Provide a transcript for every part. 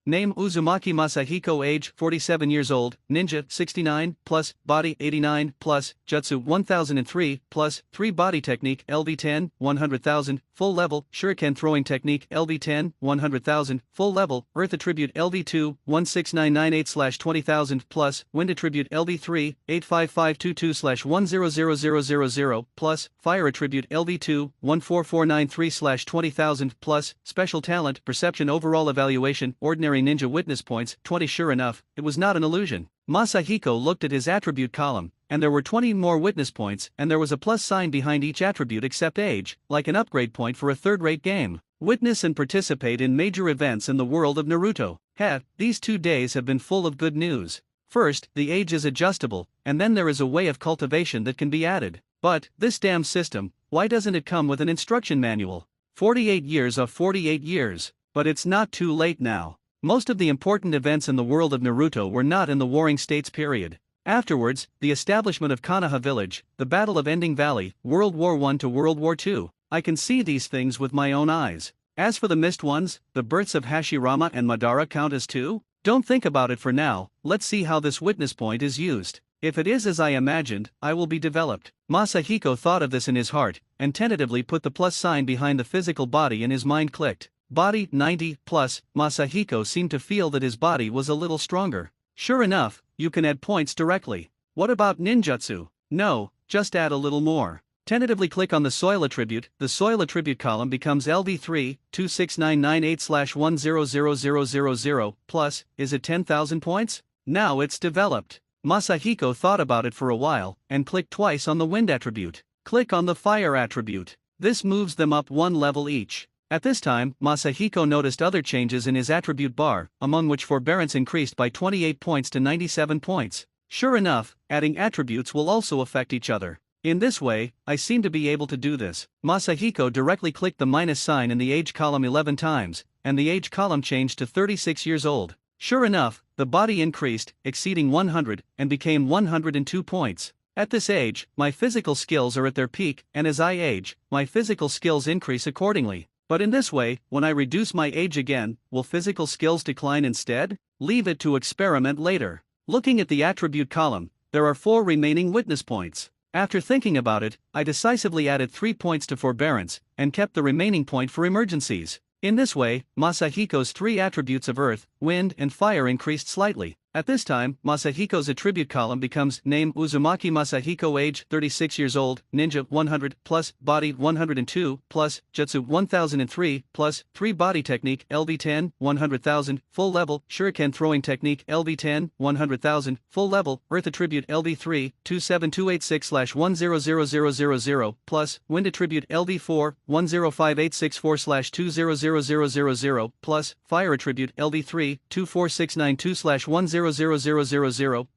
Name Uzumaki Masahiko. Age 47 years old, ninja 69, plus, body 89, plus, jutsu 1003, plus, 3 body technique LV10, 100,000, full level, shuriken throwing technique LV10, 100,000, full level, earth attribute LV2, 16998/20,000, plus, wind attribute LV3, 85522/100000, plus, fire attribute LV2, 14493/20,000, plus, special talent perception overall evaluation ordinary ninja witness points 20. Sure enough, it was not an illusion. Masahiko looked at his attribute column, and there were 20 more witness points, and there was a plus sign behind each attribute except age, like an upgrade point for a third-rate game. Witness and participate in major events in the world of Naruto. These 2 days have been full of good news. First, the age is adjustable, and then there is a way of cultivation that can be added. But, this damn system, why doesn't it come with an instruction manual? 48 years of 48 years. But it's not too late now. Most of the important events in the world of Naruto were not in the Warring States period. Afterwards, the establishment of Konoha Village, the Battle of Ending Valley, World War I to World War II. I can see these things with my own eyes. As for the missed ones, the births of Hashirama and Madara count as too? Don't think about it for now, let's see how this witness point is used. If it is as I imagined, I will be developed. Masahiko thought of this in his heart, and tentatively put the plus sign behind the physical body and his mind clicked. Body 90 plus, Masahiko seemed to feel that his body was a little stronger. Sure enough, you can add points directly. What about ninjutsu? No, just add a little more. Tentatively click on the soil attribute, the soil attribute column becomes LV3, 26998/100000, plus, is it 10,000 points? Now it's developed. Masahiko thought about it for a while, and clicked twice on the wind attribute. Click on the fire attribute. This moves them up 1 level each. At this time, Masahiko noticed other changes in his attribute bar, among which forbearance increased by 28 points to 97 points. Sure enough, adding attributes will also affect each other. In this way, I seem to be able to do this. Masahiko directly clicked the minus sign in the age column 11 times, and the age column changed to 36 years old. Sure enough, the body increased, exceeding 100, and became 102 points. At this age, my physical skills are at their peak, and as I age, my physical skills increase accordingly. But in this way, when I reduce my age again, will physical skills decline instead? Leave it to experiment later. Looking at the attribute column, there are 4 remaining witness points. After thinking about it, I decisively added 3 points to forbearance, and kept the remaining point for emergencies. In this way, Masahiko's 3 attributes of earth, wind, and fire increased slightly. At this time, Masahiko's attribute column becomes name Uzumaki Masahiko. Age 36 years old, ninja 100, plus, body 102, plus, jutsu 1003, plus, 3 body technique LV10, 100,000, full level, shuriken throwing technique LV10, 100,000, full level, earth attribute LV3, 27286/100000, plus, wind attribute LV4, 105864/200000, plus, fire attribute LV3, 24692/100000,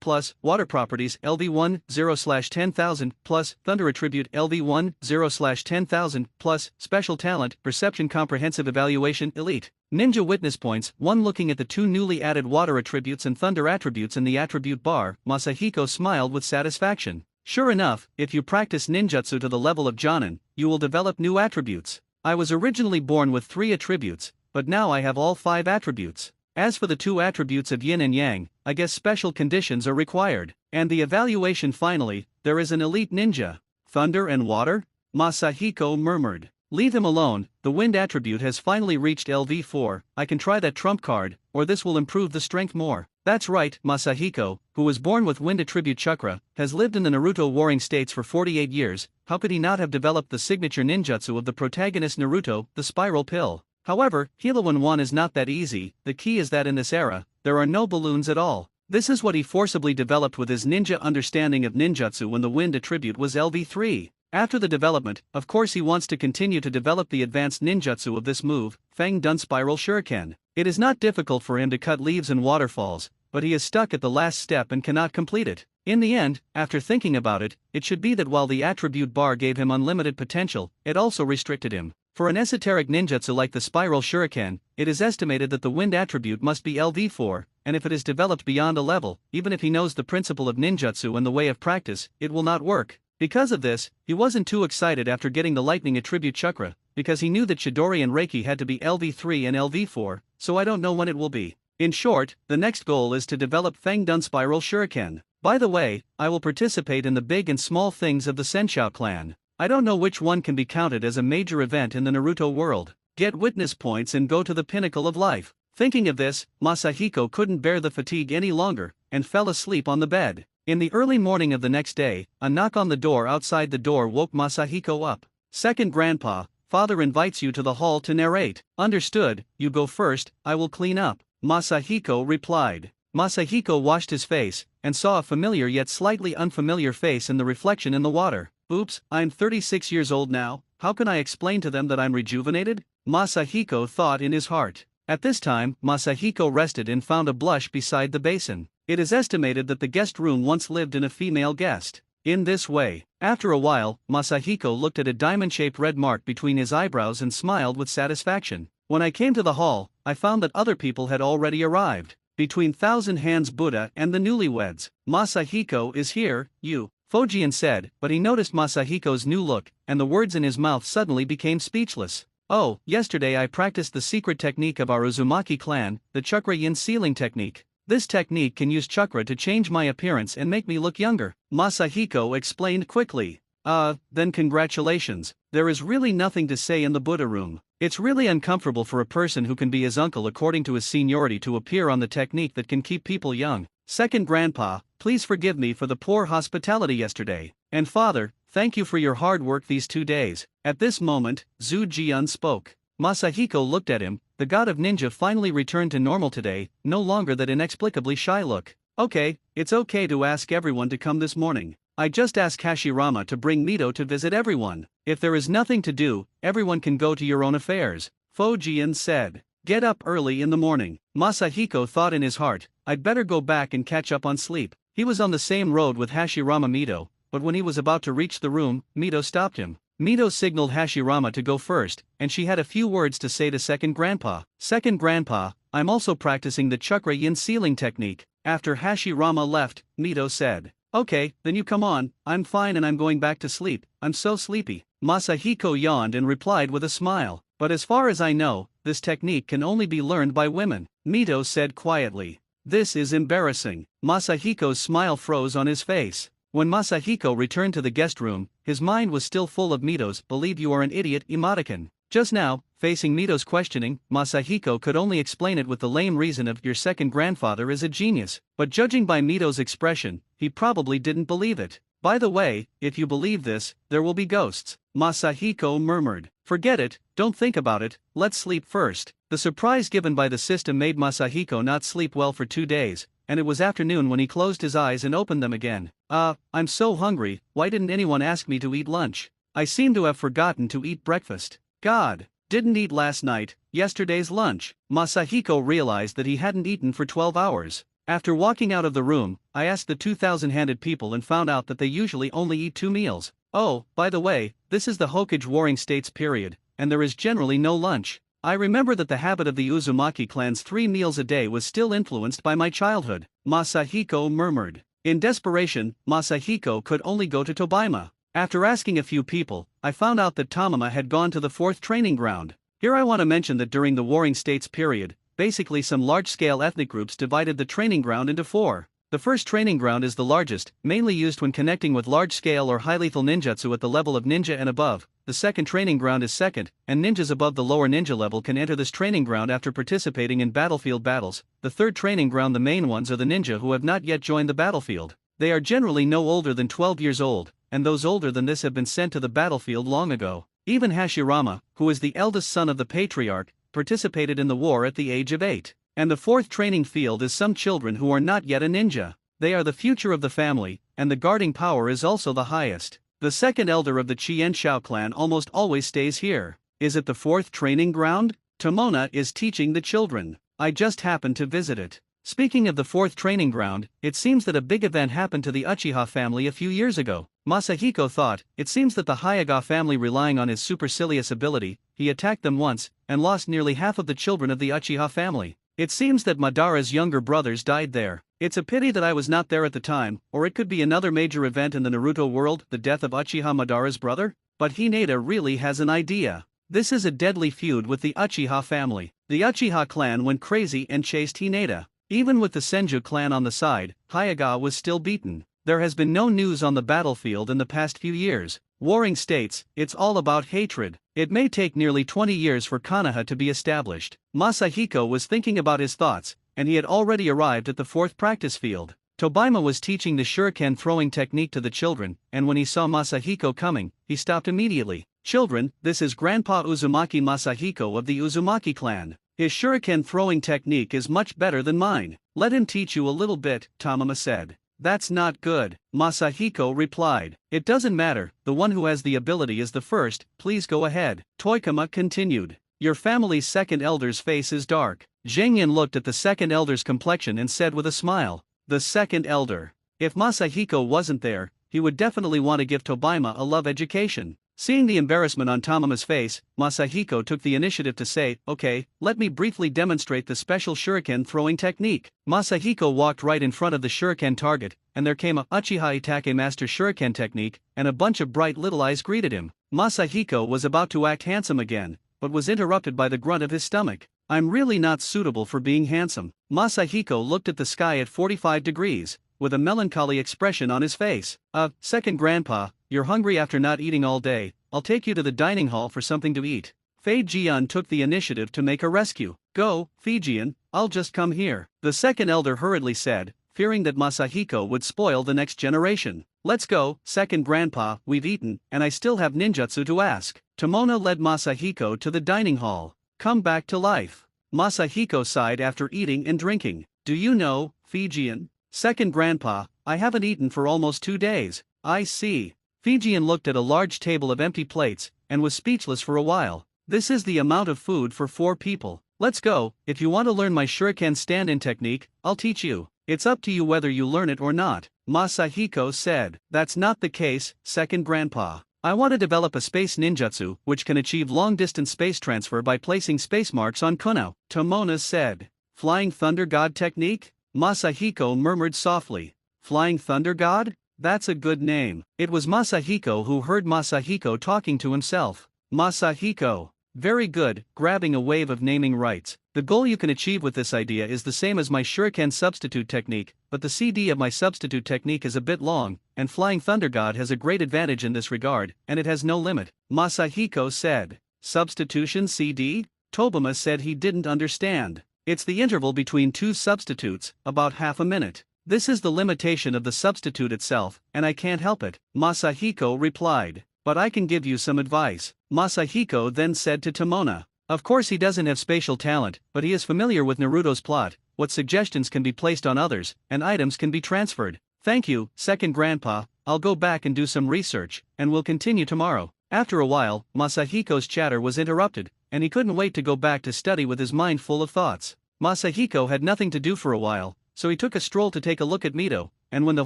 plus, water properties LV1, 0/10,000, plus, thunder attribute LV1, 0/10,000, plus, special talent, perception comprehensive evaluation elite. Ninja witness points 1. Looking at the 2 newly added water attributes and thunder attributes in the attribute bar, Masahiko smiled with satisfaction. Sure enough, if you practice ninjutsu to the level of Jonin, you will develop new attributes. I was originally born with 3 attributes, but now I have all 5 attributes. As for the 2 attributes of yin and yang, I guess special conditions are required. And the evaluation finally, there is an elite ninja. Thunder and water? Masahiko murmured. Leave him alone, the wind attribute has finally reached LV4, I can try that trump card, or this will improve the strength more. That's right, Masahiko, who was born with wind attribute chakra, has lived in the Naruto Warring States for 48 years, how could he not have developed the signature ninjutsu of the protagonist Naruto, the spiral pill? However, Hilawan 1 is not that easy, the key is that in this era, there are no balloons at all. This is what he forcibly developed with his ninja understanding of ninjutsu when the wind attribute was LV3. After the development, of course he wants to continue to develop the advanced ninjutsu of this move, Fang Dun Spiral Shuriken. It is not difficult for him to cut leaves and waterfalls, but he is stuck at the last step and cannot complete it. In the end, after thinking about it, it should be that while the attribute bar gave him unlimited potential, it also restricted him. For an esoteric ninjutsu like the Spiral Shuriken, it is estimated that the wind attribute must be LV4, and if it is developed beyond a level, even if he knows the principle of ninjutsu and the way of practice, it will not work. Because of this, he wasn't too excited after getting the lightning attribute chakra, because he knew that Chidori and Reiki had to be LV3 and LV4, so I don't know when it will be. In short, the next goal is to develop Fangdun Spiral Shuriken. By the way, I will participate in the big and small things of the Senshou clan. I don't know which one can be counted as a major event in the Naruto world. Get witness points and go to the pinnacle of life. Thinking of this, Masahiko couldn't bear the fatigue any longer, and fell asleep on the bed. In the early morning of the next day, a knock on the door outside the door woke Masahiko up. Second grandpa, father invites you to the hall to narrate. Understood, you go first, I will clean up. Masahiko replied. Masahiko washed his face, and saw a familiar yet slightly unfamiliar face in the reflection in the water. Oops, I'm 36 years old now, how can I explain to them that I'm rejuvenated? Masahiko thought in his heart. At this time, Masahiko rested and found a blush beside the basin. It is estimated that the guest room once lived in a female guest. In this way, after a while, Masahiko looked at a diamond-shaped red mark between his eyebrows and smiled with satisfaction. When I came to the hall, I found that other people had already arrived. Between Thousand Hands Buddha and the newlyweds, Masahiko is here, you, Fujian said, but he noticed Masahiko's new look, and the words in his mouth suddenly became speechless. Oh, yesterday I practiced the secret technique of our Uzumaki clan, the chakra yin sealing technique. This technique can use chakra to change my appearance and make me look younger, Masahiko explained quickly. Then congratulations, there is really nothing to say in the Buddha room. It's really uncomfortable for a person who can be his uncle according to his seniority to appear on the technique that can keep people young. Second grandpa, please forgive me for the poor hospitality yesterday. And father, thank you for your hard work these 2 days. At this moment, Zhu Jian spoke. Masahiko looked at him. The god of ninja finally returned to normal today, no longer that inexplicably shy look. Okay, it's okay to ask everyone to come this morning. I just asked Hashirama to bring Mito to visit everyone. If there is nothing to do, everyone can go to your own affairs, Fujian said. Get up early in the morning. Masahiko thought in his heart, I'd better go back and catch up on sleep. He was on the same road with Hashirama Mito, but when he was about to reach the room, Mito stopped him. Mito signaled Hashirama to go first, and she had a few words to say to second grandpa. Second grandpa, I'm also practicing the chakra yin sealing technique. After Hashirama left, Mito said. Okay, then you come on, I'm fine and I'm going back to sleep, I'm so sleepy. Masahiko yawned and replied with a smile. But as far as I know, this technique can only be learned by women, Mito said quietly. This is embarrassing. Masahiko's smile froze on his face. When Masahiko returned to the guest room, his mind was still full of Mito's believe you are an idiot emoticon. Just now, facing Mito's questioning, Masahiko could only explain it with the lame reason of your second grandfather is a genius, but judging by Mito's expression, he probably didn't believe it. By the way, if you believe this, there will be ghosts, Masahiko murmured. Forget it, don't think about it, let's sleep first. The surprise given by the system made Masahiko not sleep well for 2 days, and it was afternoon when he closed his eyes and opened them again. I'm so hungry, why didn't anyone ask me to eat lunch? I seem to have forgotten to eat breakfast. God, didn't eat last night, yesterday's lunch. Masahiko realized that he hadn't eaten for 12 hours. After walking out of the room, I asked the 2,000-handed people and found out that they usually only eat 2 meals. Oh, by the way, this is the Hokage Warring States period, and there is generally no lunch. I remember that the habit of the Uzumaki clan's 3 meals a day was still influenced by my childhood, Masahiko murmured. In desperation, Masahiko could only go to Tobaima. After asking a few people, I found out that Tamama had gone to the 4th training ground. Here I want to mention that during the Warring States period, basically some large-scale ethnic groups divided the training ground into 4. The first training ground is the largest, mainly used when connecting with large-scale or high-lethal ninjutsu at the level of ninja and above. The second training ground is second, and ninjas above the lower ninja level can enter this training ground after participating in battlefield battles. The third training ground, the main ones, are the ninja who have not yet joined the battlefield. They are generally no older than 12 years old, and those older than this have been sent to the battlefield long ago. Even Hashirama, who is the eldest son of the patriarch, participated in the war at the age of 8. And the 4th training field is some children who are not yet a ninja. They are the future of the family, and the guarding power is also the highest. The second elder of the Chien Shao clan almost always stays here. Is it the 4th training ground? Tomona is teaching the children. I just happened to visit it. Speaking of the 4th training ground, it seems that a big event happened to the Uchiha family a few years ago. Masahiko thought, it seems that the Hyuga family, relying on his supercilious ability, he attacked them once, and lost nearly half of the children of the Uchiha family. It seems that Madara's younger brothers died there. It's a pity that I was not there at the time, or it could be another major event in the Naruto world, the death of Uchiha Madara's brother? But Hinata really has an idea. This is a deadly feud with the Uchiha family. The Uchiha clan went crazy and chased Hinata. Even with the Senju clan on the side, Hyuga was still beaten. There has been no news on the battlefield in the past few years. Warring states, it's all about hatred. It may take nearly 20 years for Konoha to be established. Masahiko was thinking about his thoughts, and he had already arrived at the 4th practice field. Tobima was teaching the shuriken throwing technique to the children, and when he saw Masahiko coming, he stopped immediately. Children, this is Grandpa Uzumaki Masahiko of the Uzumaki clan. His shuriken throwing technique is much better than mine. Let him teach you a little bit, Tamama said. That's not good, Masahiko replied. It doesn't matter, the one who has the ability is the first, please go ahead. Toikama continued. Your family's second elder's face is dark. Zhengyan looked at the second elder's complexion and said with a smile, the second elder. If Masahiko wasn't there, he would definitely want to give Tobima a love education. Seeing the embarrassment on Tamama's face, Masahiko took the initiative to say, okay, let me briefly demonstrate the special shuriken throwing technique. Masahiko walked right in front of the shuriken target, and there came a Uchiha Itake Master Shuriken technique, and a bunch of bright little eyes greeted him. Masahiko was about to act handsome again, but was interrupted by the grunt of his stomach. I'm really not suitable for being handsome. Masahiko looked at the sky at 45 degrees, with a melancholy expression on his face. Second grandpa, you're hungry after not eating all day, I'll take you to the dining hall for something to eat. Fei Jian took the initiative to make a rescue. Go, Fijian, I'll just come here. The second elder hurriedly said, fearing that Masahiko would spoil the next generation. Let's go, second grandpa, we've eaten, and I still have ninjutsu to ask. Tomona led Masahiko to the dining hall. Come back to life. Masahiko sighed after eating and drinking. Do you know, Fijian? Second grandpa, I haven't eaten for almost 2 days. I see. Fijian looked at a large table of empty plates, and was speechless for a while. This is the amount of food for 4 people. Let's go, if you want to learn my shuriken stand-in technique, I'll teach you. It's up to you whether you learn it or not, Masahiko said. That's not the case, second grandpa. I want to develop a space ninjutsu which can achieve long-distance space transfer by placing space marks on Kuno, Tomona said. Flying Thunder God technique? Masahiko murmured softly. Flying Thunder God? That's a good name. It was Masahiko who heard Masahiko talking to himself. Masahiko. Very good, grabbing a wave of naming rights. The goal you can achieve with this idea is the same as my shuriken substitute technique, but the CD of my substitute technique is a bit long, and Flying Thunder God has a great advantage in this regard, and it has no limit, Masahiko said. Substitution CD? Tobima said he didn't understand. It's the interval between 2 substitutes, about half a minute. This is the limitation of the substitute itself, and I can't help it, Masahiko replied. But I can give you some advice. Masahiko then said to Tomona. Of course he doesn't have spatial talent, but he is familiar with Naruto's plot, what suggestions can be placed on others, and items can be transferred. Thank you, second grandpa, I'll go back and do some research, and we'll continue tomorrow. After a while, Masahiko's chatter was interrupted, and he couldn't wait to go back to study with his mind full of thoughts. Masahiko had nothing to do for a while, so he took a stroll to take a look at Mito, and when the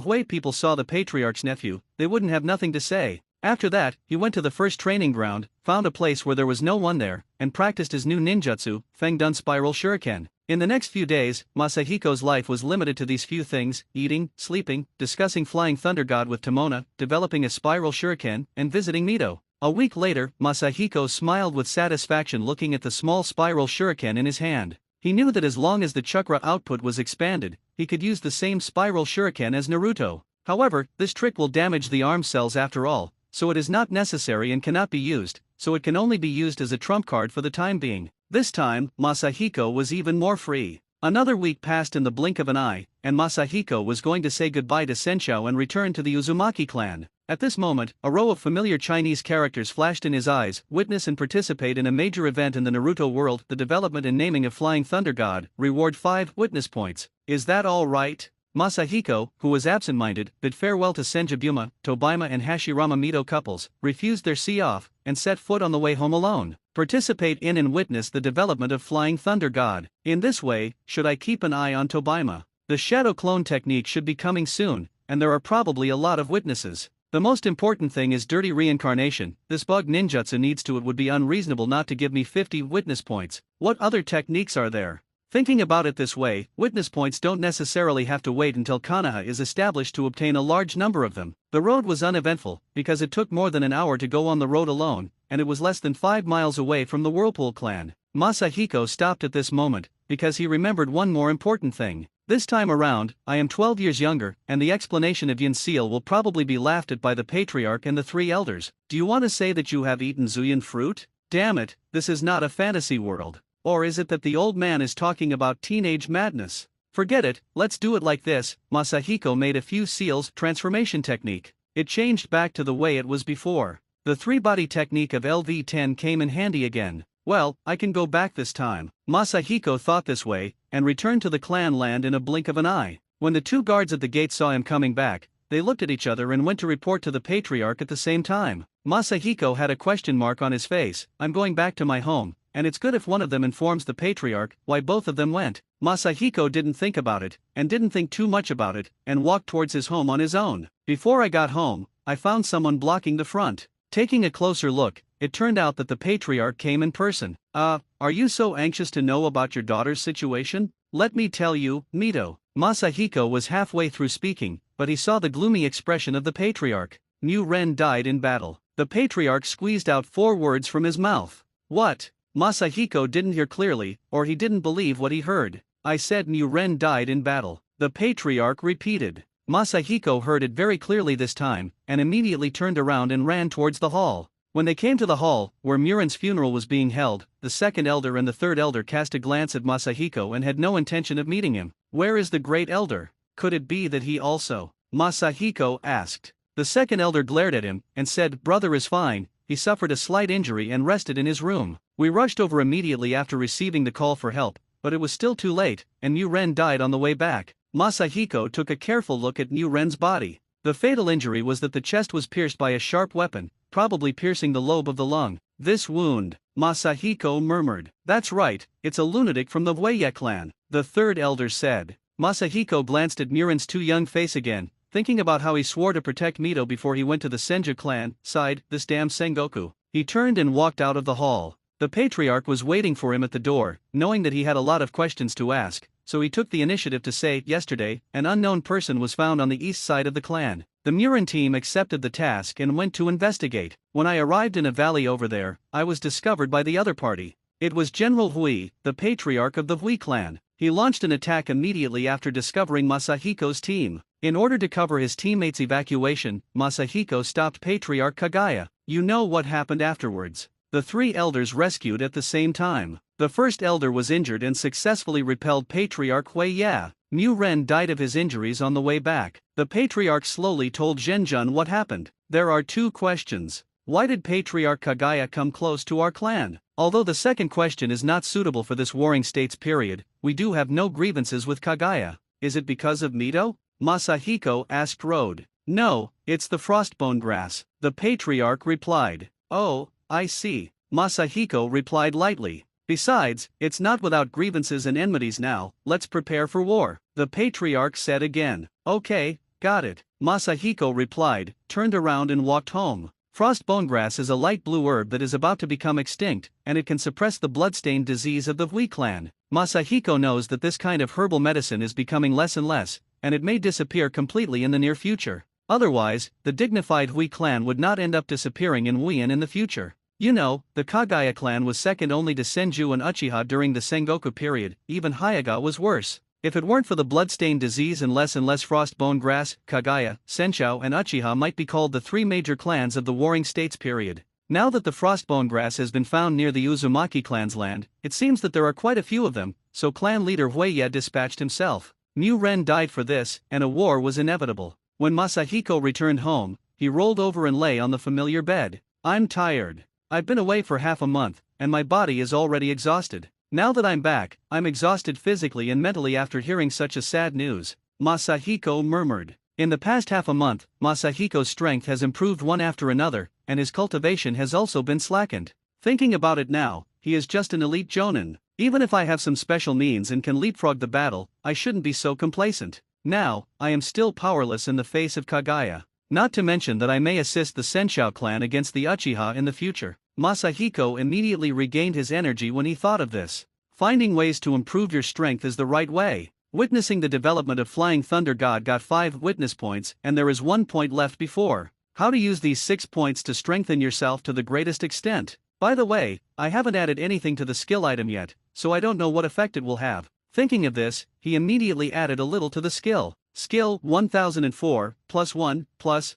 Hui people saw the patriarch's nephew, they wouldn't have nothing to say. After that, he went to the first training ground, found a place where there was no one there, and practiced his new ninjutsu, Feng Dun Spiral Shuriken. In the next few days, Masahiko's life was limited to these few things: eating, sleeping, discussing Flying Thunder God with Tomona, developing a spiral shuriken, and visiting Mito. A week later, Masahiko smiled with satisfaction looking at the small spiral shuriken in his hand. He knew that as long as the chakra output was expanded, he could use the same spiral shuriken as Naruto. However, this trick will damage the arm cells after all, so it is not necessary and cannot be used, so it can only be used as a trump card for the time being. This time, Masahiko was even more free. Another week passed in the blink of an eye, and Masahiko was going to say goodbye to Senshou and return to the Uzumaki clan. At this moment, a row of familiar Chinese characters flashed in his eyes: witness and participate in a major event in the Naruto world, the development and naming of Flying Thunder God, reward 5 witness points. Is that all right? Masahiko, who was absent-minded, bid farewell to Senjibuma, Tobima and Hashirama Mito couples, refused their see-off, and set foot on the way home alone. Participate in and witness the development of Flying Thunder God. In this way, should I keep an eye on Tobima? The shadow clone technique should be coming soon, and there are probably a lot of witnesses. The most important thing is dirty reincarnation. This bug ninjutsu needs to. It would be unreasonable not to give me 50 witness points. What other techniques are there? Thinking about it this way, witness points don't necessarily have to wait until Konoha is established to obtain a large number of them. The road was uneventful, because it took more than an hour to go on the road alone, and it was less than 5 miles away from the Whirlpool clan. Masahiko stopped at this moment, because he remembered one more important thing. This time around, I am 12 years younger, and the explanation of Yin Seal will probably be laughed at by the patriarch and the 3 elders. Do you want to say that you have eaten Zuyan fruit? Damn it, this is not a fantasy world. Or is it that the old man is talking about teenage madness? Forget it, let's do it like this. Masahiko made a few seals transformation technique. It changed back to the way it was before. The 3-body technique of LV10 came in handy again. Well, I can go back this time. Masahiko thought this way, and returned to the clan land in a blink of an eye. When the 2 guards at the gate saw him coming back, they looked at each other and went to report to the patriarch at the same time. Masahiko had a question mark on his face. I'm going back to my home, and it's good if one of them informs the patriarch why both of them went. Masahiko didn't think about it, and didn't think too much about it, and walked towards his home on his own. Before I got home, I found someone blocking the front. Taking a closer look, it turned out that the patriarch came in person. Are you so anxious to know about your daughter's situation? Let me tell you, Mito. Masahiko was halfway through speaking, but he saw the gloomy expression of the patriarch. Mu Ren died in battle. The patriarch squeezed out 4 words from his mouth. What? Masahiko didn't hear clearly, or he didn't believe what he heard. I said Mu Ren died in battle. The patriarch repeated. Masahiko heard it very clearly this time, and immediately turned around and ran towards the hall. When they came to the hall, where Muren's funeral was being held, the 2nd elder and the 3rd elder cast a glance at Masahiko and had no intention of meeting him. Where is the great elder? Could it be that he also? Masahiko asked. The 2nd elder glared at him, and said, brother is fine, he suffered a slight injury and rested in his room. We rushed over immediately after receiving the call for help, but it was still too late, and Mu Ren died on the way back. Masahiko took a careful look at Mu Ren's body. The fatal injury was that the chest was pierced by a sharp weapon, probably piercing the lobe of the lung. This wound, Masahiko murmured. That's right, it's a lunatic from the Hueye clan, the 3rd elder said. Masahiko glanced at Muren's too young face again, thinking about how he swore to protect Mito before he went to the Senju clan, sighed, this damn Sengoku. He turned and walked out of the hall. The patriarch was waiting for him at the door, knowing that he had a lot of questions to ask, so he took the initiative to say, yesterday, an unknown person was found on the east side of the clan. The Muren team accepted the task and went to investigate. When I arrived in a valley over there, I was discovered by the other party. It was General Hui, the patriarch of the Hui clan. He launched an attack immediately after discovering Masahiko's team. In order to cover his teammates' evacuation, Masahiko stopped Patriarch Kagaya. You know what happened afterwards. The 3 elders rescued at the same time. The 1st elder was injured and successfully repelled Patriarch Hueye. Mu Ren died of his injuries on the way back. The patriarch slowly told Zhenjun what happened. There are 2 questions. Why did Patriarch Kagaya come close to our clan? Although the second question is not suitable for this Warring States period, we do have no grievances with Kagaya. Is it because of Mito? Masahiko asked Road. No, it's the frostbone grass, the patriarch replied. Oh, I see. Masahiko replied lightly. Besides, it's not without grievances and enmities now, let's prepare for war, the patriarch said again. Okay, got it. Masahiko replied, turned around and walked home. Frostbone grass is a light blue herb that is about to become extinct, and it can suppress the bloodstained disease of the Hui clan. Masahiko knows that this kind of herbal medicine is becoming less and less, and it may disappear completely in the near future. Otherwise, the dignified Hui clan would not end up disappearing in Huian in the future. You know, the Kagaya clan was second only to Senju and Uchiha during the Sengoku period, even Hayaga was worse. If it weren't for the bloodstained disease and less frostbone grass, Kagaya, Senshou and Uchiha might be called the 3 major clans of the Warring States period. Now that the frostbone grass has been found near the Uzumaki clan's land, it seems that there are quite a few of them, so clan leader Hueye dispatched himself. Mu Ren died for this, and a war was inevitable. When Masahiko returned home, he rolled over and lay on the familiar bed. I'm tired. I've been away for half a month, and my body is already exhausted. Now that I'm back, I'm exhausted physically and mentally after hearing such a sad news, Masahiko murmured. In the past half a month, Masahiko's strength has improved one after another, and his cultivation has also been slackened. Thinking about it now, he is just an elite jonin. Even if I have some special means and can leapfrog the battle, I shouldn't be so complacent. Now, I am still powerless in the face of Kagaya. Not to mention that I may assist the Senshou clan against the Uchiha in the future. Masahiko immediately regained his energy when he thought of this. Finding ways to improve your strength is the right way. Witnessing the development of Flying Thunder God got 5 witness points and there is 1 point left before. How to use these 6 points to strengthen yourself to the greatest extent. By the way, I haven't added anything to the skill item yet, so I don't know what effect it will have. Thinking of this, he immediately added a little to the skill. Skill 1004, plus 1, plus,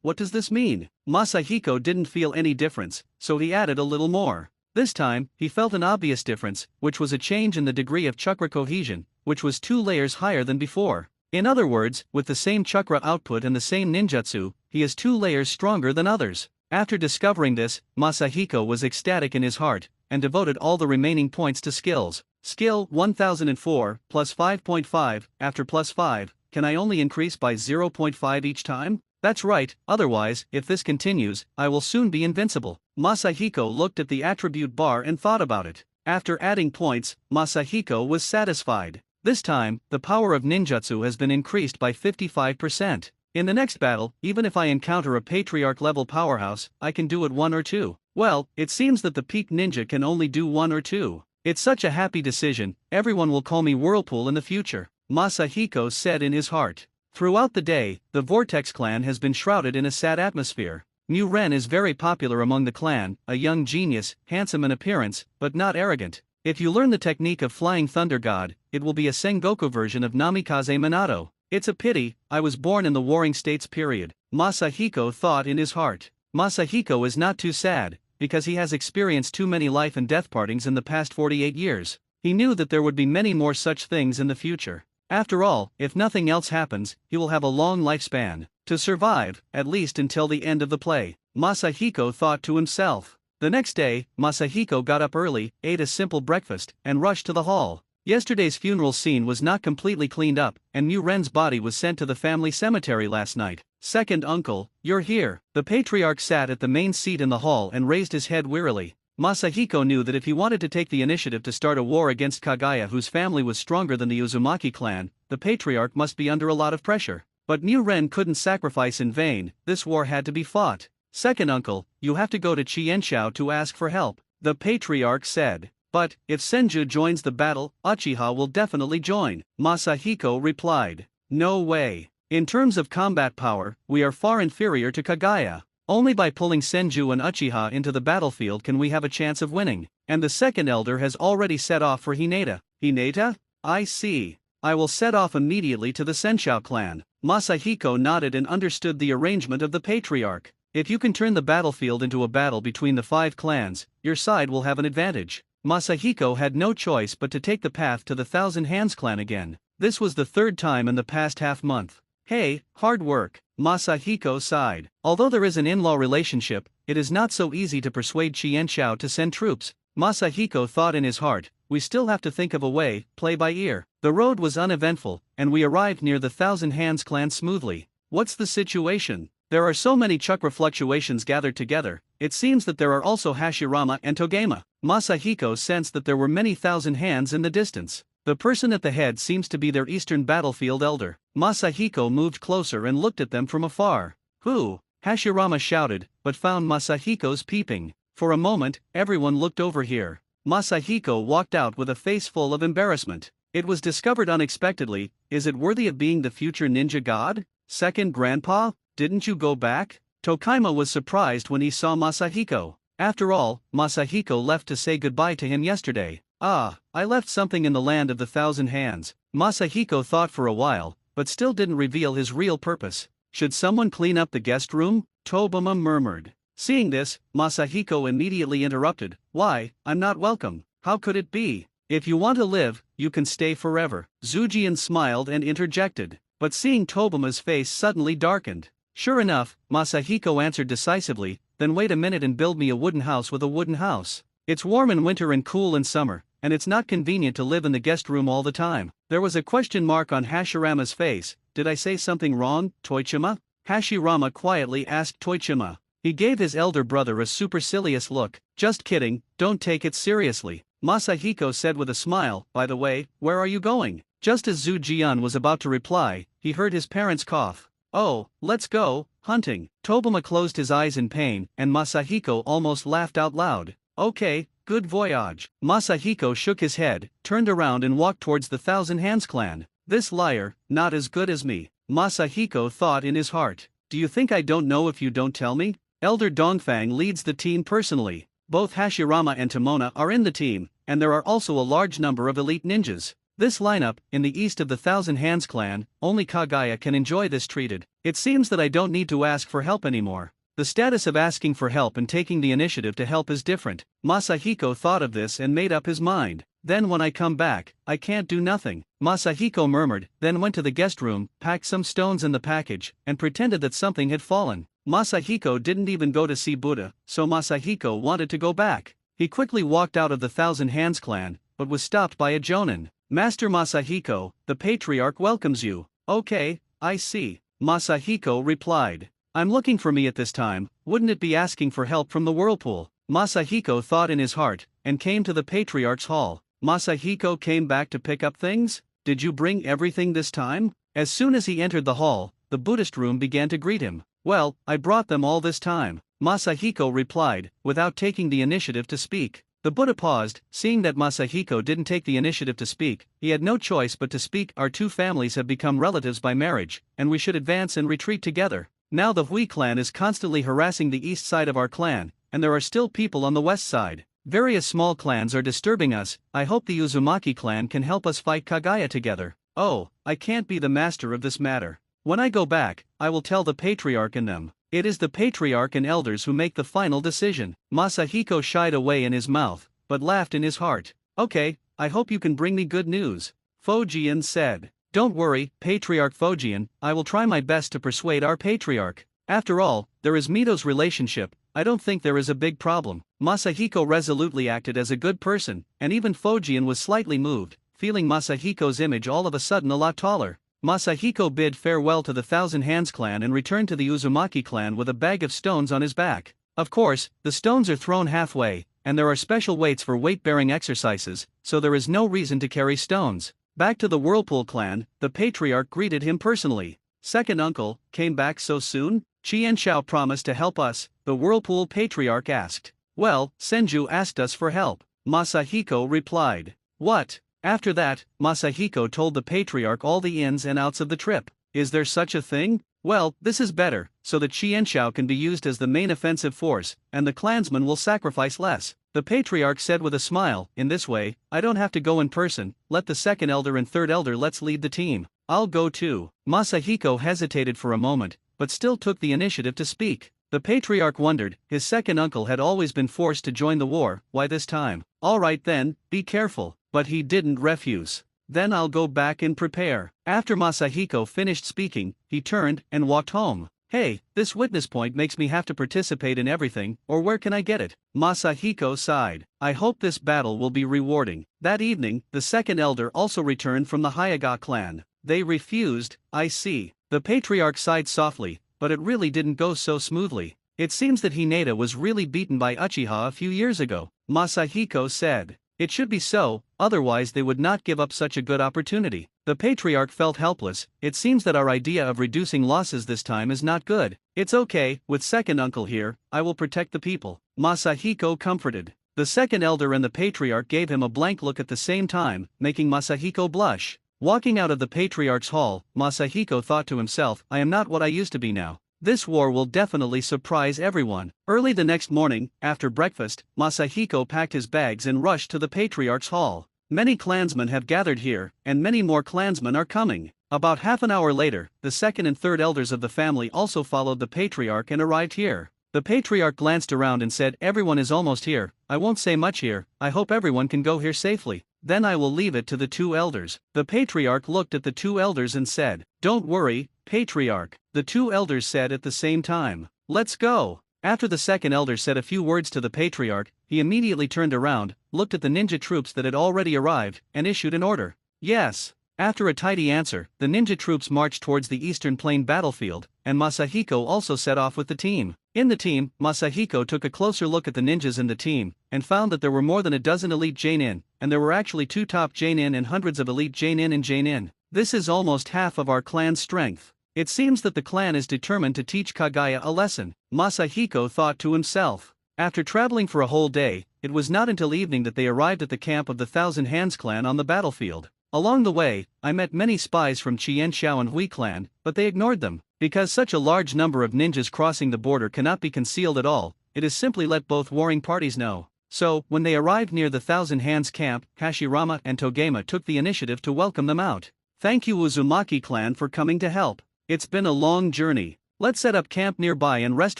what does this mean? Masahiko didn't feel any difference, so he added a little more. This time, he felt an obvious difference, which was a change in the degree of chakra cohesion, which was 2 layers higher than before. In other words, with the same chakra output and the same ninjutsu, he is 2 layers stronger than others. After discovering this, Masahiko was ecstatic in his heart, and devoted all the remaining points to skills. Skill 1004, plus 5.5, after plus 5, can I only increase by 0.5 each time? That's right, otherwise, if this continues, I will soon be invincible. Masahiko looked at the attribute bar and thought about it. After adding points, Masahiko was satisfied. This time, the power of ninjutsu has been increased by 55%. In the next battle, even if I encounter a patriarch level powerhouse, I can do it 1 or 2. Well, it seems that the peak ninja can only do 1 or 2. It's such a happy decision, everyone will call me Whirlpool in the future, Masahiko said in his heart. Throughout the day, the Vortex clan has been shrouded in a sad atmosphere. Mu Ren is very popular among the clan, a young genius, handsome in appearance, but not arrogant. If you learn the technique of Flying Thunder God, it will be a Sengoku version of Namikaze Minato. It's a pity, I was born in the Warring States period, Masahiko thought in his heart. Masahiko is not too sad, because he has experienced too many life and death partings in the past 48 years. He knew that there would be many more such things in the future. After all, if nothing else happens, he will have a long lifespan to survive, at least until the end of the play, Masahiko thought to himself. The next day, Masahiko got up early, ate a simple breakfast, and rushed to the hall. Yesterday's funeral scene was not completely cleaned up, and Mu Ren's body was sent to the family cemetery last night. Second uncle, you're here. The patriarch sat at the main seat in the hall and raised his head wearily. Masahiko knew that if he wanted to take the initiative to start a war against Kaguya, whose family was stronger than the Uzumaki clan, the patriarch must be under a lot of pressure. But Mu Ren couldn't sacrifice in vain, this war had to be fought. Second uncle, you have to go to Chienshao to ask for help, the patriarch said. But, if Senju joins the battle, Uchiha will definitely join, Masahiko replied. No way. In terms of combat power, we are far inferior to Kaguya. Only by pulling Senju and Uchiha into the battlefield can we have a chance of winning. And the second elder has already set off for Hinata. Hinata? I see. I will set off immediately to the Senshou clan. Masahiko nodded and understood the arrangement of the patriarch. If you can turn the battlefield into a battle between the 5 clans, your side will have an advantage. Masahiko had no choice but to take the path to the Thousand Hands clan again. This was the 3rd time in the past half-month. Hey, hard work, Masahiko sighed. Although there is an in-law relationship, it is not so easy to persuade Chienshao to send troops. Masahiko thought in his heart, we still have to think of a way, play by ear. The road was uneventful, and we arrived near the Thousand Hands clan smoothly. What's the situation? There are so many chakra fluctuations gathered together, it seems that there are also Hashirama and Togema. Masahiko sensed that there were many thousand hands in the distance. The person at the head seems to be their eastern battlefield elder. Masahiko moved closer and looked at them from afar. Who? Hashirama shouted, but found Masahiko's peeping. For a moment, everyone looked over here. Masahiko walked out with a face full of embarrassment. It was discovered unexpectedly, is it worthy of being the future ninja god? Second grandpa? Didn't you go back? Tokaima was surprised when he saw Masahiko. After all, Masahiko left to say goodbye to him yesterday. Ah, I left something in the land of the Thousand Hands. Masahiko thought for a while, but still didn't reveal his real purpose. Should someone clean up the guest room? Tobama murmured. Seeing this, Masahiko immediately interrupted. Why, I'm not welcome. How could it be? If you want to live, you can stay forever. Zujian smiled and interjected. But seeing Tobama's face suddenly darkened. Sure enough, Masahiko answered decisively, then wait a minute and build me a wooden house with a wooden house. It's warm in winter and cool in summer, and it's not convenient to live in the guest room all the time. There was a question mark on Hashirama's face. Did I say something wrong, Toichima? Hashirama quietly asked Toichima. He gave his elder brother a supercilious look. Just kidding, don't take it seriously. Masahiko said with a smile, by the way, where are you going? Just as Zhu Jian was about to reply, he heard his parents cough. Oh, let's go, hunting. Tobama closed his eyes in pain, and Masahiko almost laughed out loud. Okay, good voyage. Masahiko shook his head, turned around and walked towards the Thousand Hands clan. This liar, not as good as me, Masahiko thought in his heart. Do you think I don't know if you don't tell me? Elder Dongfang leads the team personally. Both Hashirama and Tomona are in the team, and there are also a large number of elite ninjas. This lineup, in the east of the Thousand Hands clan, only Kagaya can enjoy this treated. It seems that I don't need to ask for help anymore. The status of asking for help and taking the initiative to help is different. Masahiko thought of this and made up his mind. Then when I come back, I can't do nothing. Masahiko murmured, then went to the guest room, packed some stones in the package, and pretended that something had fallen. Masahiko didn't even go to see Buddha, so Masahiko wanted to go back. He quickly walked out of the Thousand Hands clan, but was stopped by a jonin. Master Masahiko, the patriarch welcomes you. Okay, I see. Masahiko replied. I'm looking for me at this time, wouldn't it be asking for help from the whirlpool? Masahiko thought in his heart, and came to the patriarch's hall. Masahiko came back to pick up things? Did you bring everything this time? As soon as he entered the hall, the Buddhist room began to greet him. Well, I brought them all this time, Masahiko replied, without taking the initiative to speak. The Buddha paused, seeing that Masahiko didn't take the initiative to speak. He had no choice but to speak. Our two families have become relatives by marriage, and we should advance and retreat together. Now the Hui clan is constantly harassing the east side of our clan, and there are still people on the west side. Various small clans are disturbing us. I hope the Uzumaki clan can help us fight Kagaya together. Oh, I can't be the master of this matter. When I go back, I will tell the patriarch and them. It is the patriarch and elders who make the final decision. Masahiko shied away in his mouth, but laughed in his heart. Okay, I hope you can bring me good news. Fujian said. Don't worry, Patriarch Fujian, I will try my best to persuade our patriarch. After all, there is Mito's relationship. I don't think there is a big problem. Masahiko resolutely acted as a good person, and even Fujian was slightly moved, feeling Masahiko's image all of a sudden a lot taller. Masahiko bid farewell to the Thousand Hands clan and returned to the Uzumaki clan with a bag of stones on his back. Of course, the stones are thrown halfway, and there are special weights for weight-bearing exercises, so there is no reason to carry stones. Back to the Whirlpool clan, the patriarch greeted him personally. Second uncle, came back so soon? Qian Shao promised to help us, the Whirlpool patriarch asked. Well, Senju asked us for help, Masahiko replied. What? After that, Masahiko told the patriarch all the ins and outs of the trip. Is there such a thing? Well, this is better, so that Qianshao can be used as the main offensive force, and the clansmen will sacrifice less. The patriarch said with a smile, in this way, I don't have to go in person, let the second elder and third elder let's lead the team. I'll go too. Masahiko hesitated for a moment, but still took the initiative to speak. The patriarch wondered, his second uncle had always been forced to join the war, why this time? Alright then, be careful. But he didn't refuse. Then I'll go back and prepare. After Masahiko finished speaking, he turned and walked home. Hey, this witness point makes me have to participate in everything, or where can I get it? Masahiko sighed. I hope this battle will be rewarding. That evening, the second elder also returned from the Hayaga clan. They refused, I see. The patriarch sighed softly, but it really didn't go so smoothly. It seems that Hinata was really beaten by Uchiha a few years ago, Masahiko said. It should be so, otherwise they would not give up such a good opportunity. The patriarch felt helpless. It seems that our idea of reducing losses this time is not good. It's okay, with second uncle here, I will protect the people, Masahiko comforted. The second elder and the patriarch gave him a blank look at the same time, making Masahiko blush. Walking out of the patriarch's hall, Masahiko thought to himself, I am not what I used to be now. This war will definitely surprise everyone. Early the next morning, after breakfast, Masahiko packed his bags and rushed to the patriarch's hall. Many clansmen have gathered here, and many more clansmen are coming. About half an hour later, the second and third elders of the family also followed the patriarch and arrived here. The patriarch glanced around and said, everyone is almost here, I won't say much here, I hope everyone can go here safely. Then I will leave it to the two elders. The patriarch looked at the two elders and said, don't worry, patriarch. The two elders said at the same time, let's go. After the second elder said a few words to the patriarch, he immediately turned around, looked at the ninja troops that had already arrived, and issued an order. Yes. After a tidy answer, the ninja troops marched towards the eastern plain battlefield, and Masahiko also set off with the team. In the team, Masahiko took a closer look at the ninjas in the team, and found that there were more than a dozen elite Jainin, and there were actually 2 top Jainin and hundreds of elite Jainin and Jainin. This is almost half of our clan's strength. It seems that the clan is determined to teach Kagaya a lesson, Masahiko thought to himself. After traveling for a whole day, it was not until evening that they arrived at the camp of the Thousand Hands clan on the battlefield. Along the way, I met many spies from Qian Xiao and Hui clan, but they ignored them. Because such a large number of ninjas crossing the border cannot be concealed at all, it is simply let both warring parties know. So, when they arrived near the Thousand Hands camp, Hashirama and Togema took the initiative to welcome them out. Thank you Uzumaki clan for coming to help. It's been a long journey. Let's set up camp nearby and rest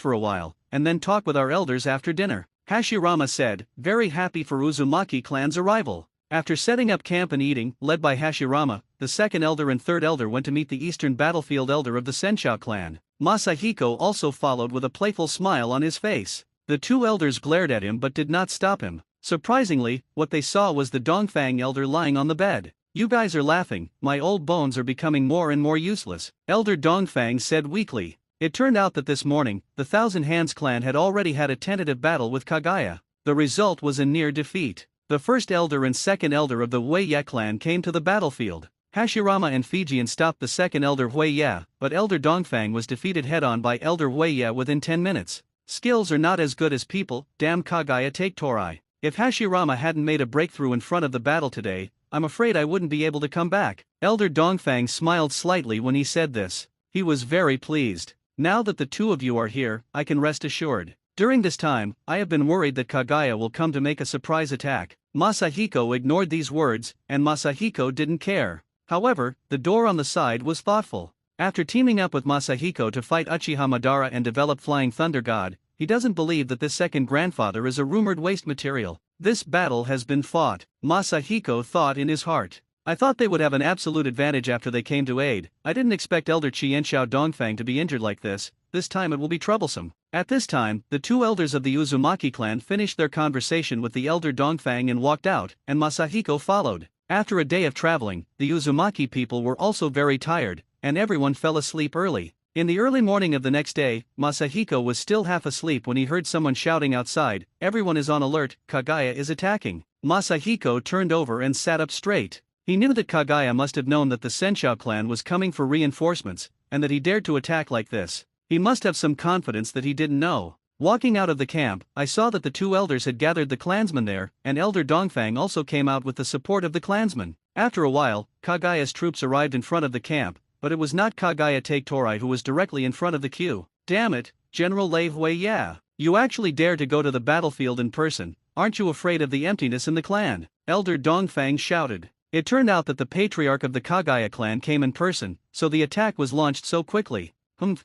for a while, and then talk with our elders after dinner, Hashirama said, very happy for Uzumaki clan's arrival. After setting up camp and eating, led by Hashirama, the second elder and third elder went to meet the eastern battlefield elder of the Senshou clan. Masahiko also followed with a playful smile on his face. The two elders glared at him but did not stop him. Surprisingly, what they saw was the Dongfang elder lying on the bed. You guys are laughing, my old bones are becoming more and more useless, Elder Dongfang said weakly. It turned out that this morning, the Thousand Hands clan had already had a tentative battle with Kagaya. The result was a near defeat. The first elder and second elder of the Huiye clan came to the battlefield. Hashirama and Fijian stopped the second elder Huiye, but Elder Dongfang was defeated head-on by Elder Huiye within 10 minutes. Skills are not as good as people, damn Kagaya take Torai. If Hashirama hadn't made a breakthrough in front of the battle today, I'm afraid I wouldn't be able to come back. Elder Dongfang smiled slightly when he said this. He was very pleased. Now that the two of you are here, I can rest assured. During this time, I have been worried that Kagaya will come to make a surprise attack. Masahiko ignored these words, and Masahiko didn't care. However, the door on the side was thoughtful. After teaming up with Masahiko to fight Uchiha Madara and develop Flying Thunder God, he doesn't believe that this second grandfather is a rumored waste material. This battle has been fought, Masahiko thought in his heart. I thought they would have an absolute advantage after they came to aid. I didn't expect Elder Qianxiao Dongfang to be injured like this. This time it will be troublesome. At this time, the two elders of the Uzumaki clan finished their conversation with the Elder Dongfang and walked out, and Masahiko followed. After a day of traveling, the Uzumaki people were also very tired, and everyone fell asleep early. In the early morning of the next day, Masahiko was still half asleep when he heard someone shouting outside, "Everyone is on alert, Kagaya is attacking." Masahiko turned over and sat up straight. He knew that Kagaya must have known that the Senshou clan was coming for reinforcements, and that he dared to attack like this. He must have some confidence that he didn't know. Walking out of the camp, I saw that the two elders had gathered the clansmen there, and Elder Dongfang also came out with the support of the clansmen. After a while, Kagaya's troops arrived in front of the camp, but it was not Kagaya Take Torai who was directly in front of the queue. Damn it, General Lei Huiye. You actually dare to go to the battlefield in person, aren't you afraid of the emptiness in the clan? Elder Dongfang shouted. It turned out that the patriarch of the Kagaya clan came in person, so the attack was launched so quickly.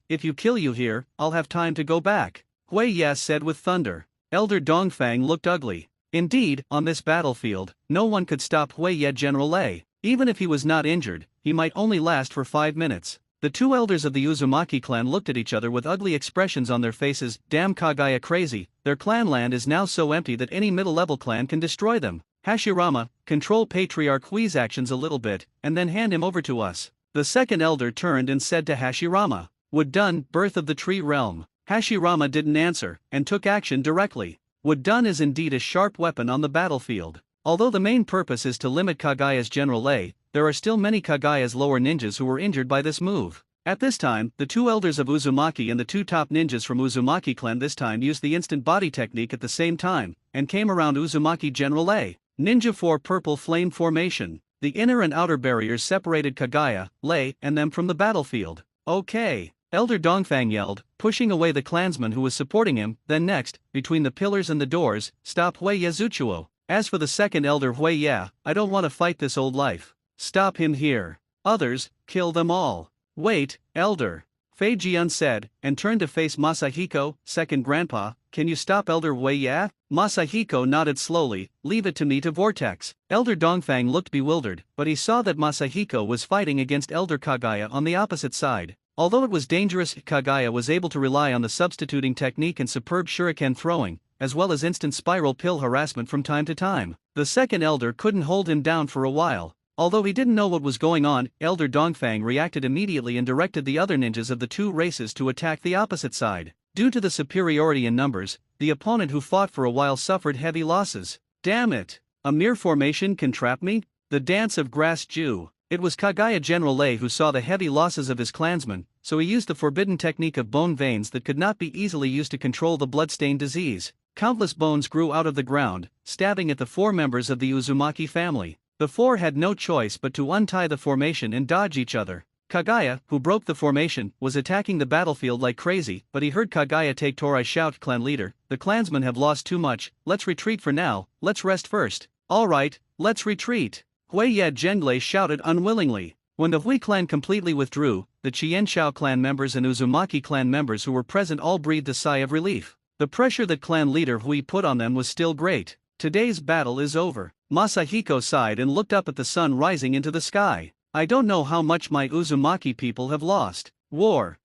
If you kill you here, I'll have time to go back, Huiye said with thunder. Elder Dongfang looked ugly. Indeed, on this battlefield, no one could stop Huiye General Lei. Even if he was not injured, he might only last for 5 minutes. The two elders of the Uzumaki clan looked at each other with ugly expressions on their faces. Damn Kagaya crazy, their clan land is now so empty that any middle-level clan can destroy them. Hashirama, control Patriarch Hui's actions a little bit, and then hand him over to us. The second elder turned and said to Hashirama, Wood done, birth of the tree realm. Hashirama didn't answer, and took action directly. Wood done is indeed a sharp weapon on the battlefield. Although the main purpose is to limit Kagaya's General Lei, there are still many Kagaya's lower ninjas who were injured by this move. At this time, the two elders of Uzumaki and the two top ninjas from Uzumaki clan this time used the instant body technique at the same time, and came around Uzumaki General Lei. Ninja 4 Purple Flame Formation. The inner and outer barriers separated Kagaya, Lei, and them from the battlefield. Okay, Elder Dongfang yelled, pushing away the clansman who was supporting him. Then next, between the pillars and the doors, stop Huiye Zuchuo. As for the second elder Huiye, I don't want to fight this old life. Stop him here. Others, kill them all. Wait, elder. Fei Jian said, and turned to face Masahiko, second grandpa. Can you stop Elder Huiye? Masahiko nodded slowly. Leave it to me to vortex. Elder Dongfang looked bewildered, but he saw that Masahiko was fighting against Elder Kagaya on the opposite side. Although it was dangerous, Kagaya was able to rely on the substituting technique and superb shuriken throwing, as well as instant spiral pill harassment from time to time. The second elder couldn't hold him down for a while. Although he didn't know what was going on, Elder Dongfang reacted immediately and directed the other ninjas of the two races to attack the opposite side. Due to the superiority in numbers, the opponent who fought for a while suffered heavy losses. Damn it! A mere formation can trap me? The Dance of Grass Jew. It was Kagaya General Lei who saw the heavy losses of his clansmen, so he used the forbidden technique of bone veins that could not be easily used to control the bloodstained disease. Countless bones grew out of the ground, stabbing at the 4 members of the Uzumaki family. The four had no choice but to untie the formation and dodge each other. Kagaya, who broke the formation, was attacking the battlefield like crazy, but he heard Kagaya take Torai shout, "Clan leader, the clansmen have lost too much, let's retreat for now, let's rest first." "Alright, let's retreat," Huiyad Zhenglei shouted unwillingly. When the Hui clan completely withdrew, the Qianshao clan members and Uzumaki clan members who were present all breathed a sigh of relief. The pressure that clan leader Hui put on them was still great. Today's battle is over. Masahiko sighed and looked up at the sun rising into the sky. "I don't know how much my Uzumaki people have lost. War.